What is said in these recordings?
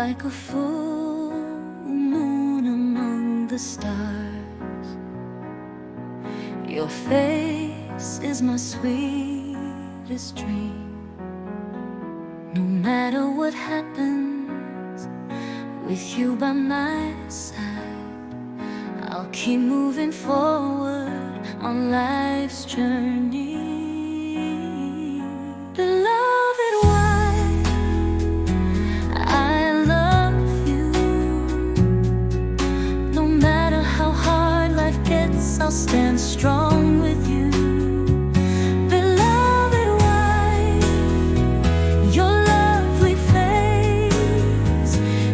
like a full moon among the stars. Your face is my sweetest dream. No matter what happens, with you by my side, I'll keep moving forward on life's journey. Beloved wife, I love you. No matter how hard life gets, I'll stand strong with you. Beloved wife, your lovely face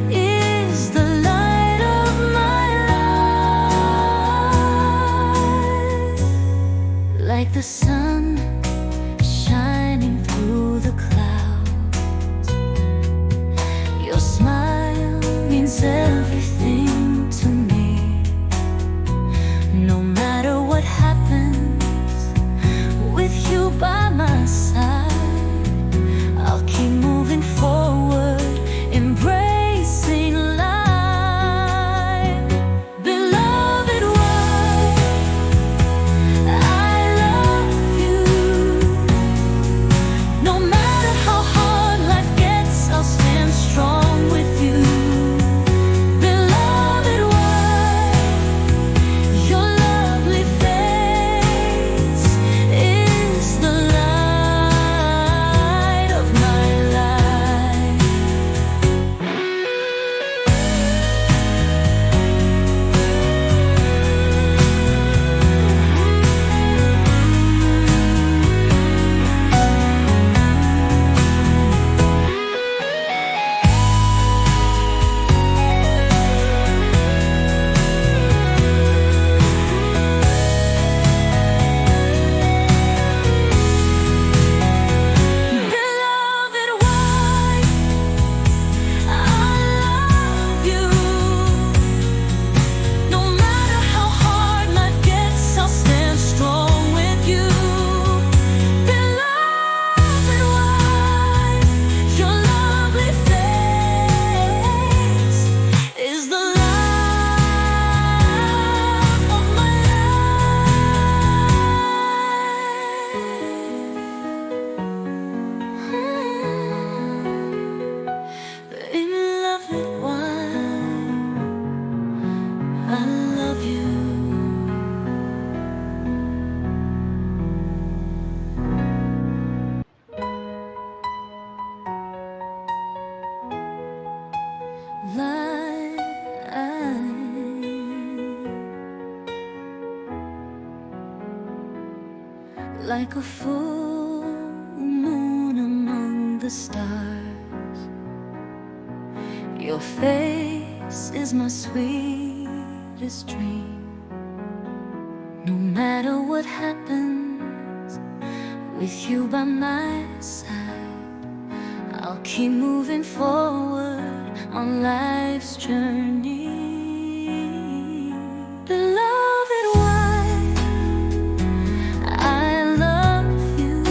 is the light of my life. Like the sun shining through the clouds, your smile means everything to me. No matter what happens, with you by my side, I'll keep moving forward, embracing life. Beloved wife, I love you. No matter how hard life gets, I'll stand strong with you. Beloved wife, your lovely face is the light of my life. Beloved wife, I love you. No matter how hard life gets, I'll stand strong with you. Beloved wife, your lovely face is the light of my Beloved wife, I love you. Like a full moon among the stars, your face is my sweetest dream. No matter what happens, with you by my side, I'll keep moving forward on life's journey. Beloved wife, I love you.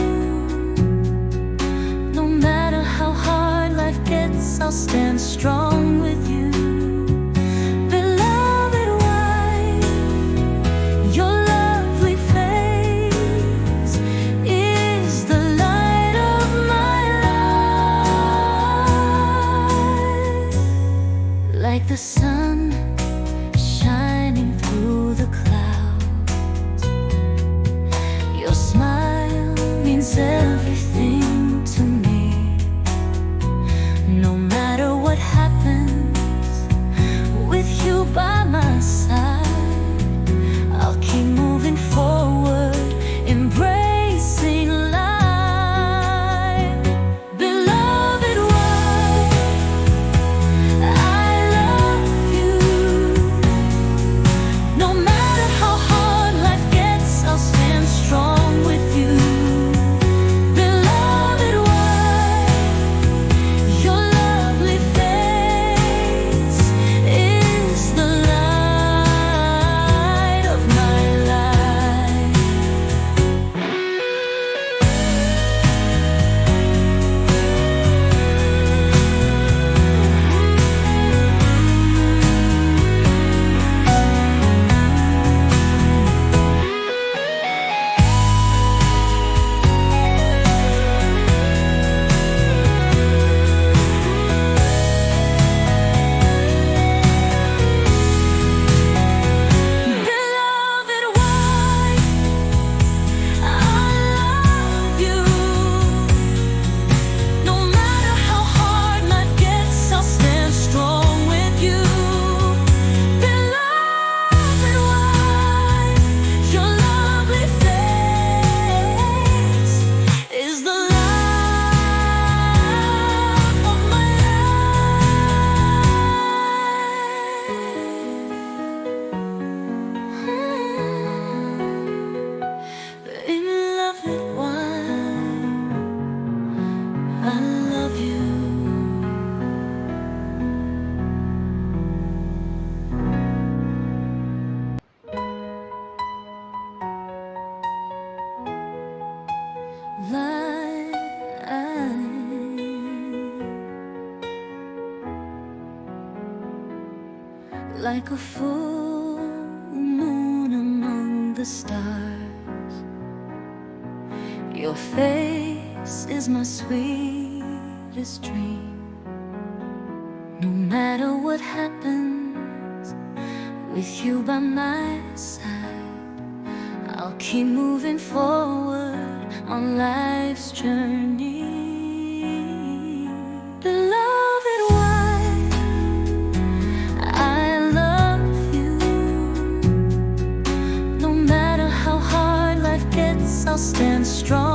No matter how hard life gets, I'll stand strong with you. Beloved wife, your lovely face is the light of my life. Like the sun shining through the clouds, your smile means everything to me. No matter what happens, with you by my side, I'll keep moving forward, embracing life. Beloved wife, I love you. like a full moon among the stars. Your face is my sweetest dream. No matter what happens, with you by my side, I'll keep moving forward on life's journey. Beloved wife, I love you. No matter how hard life gets, I'll stand strong.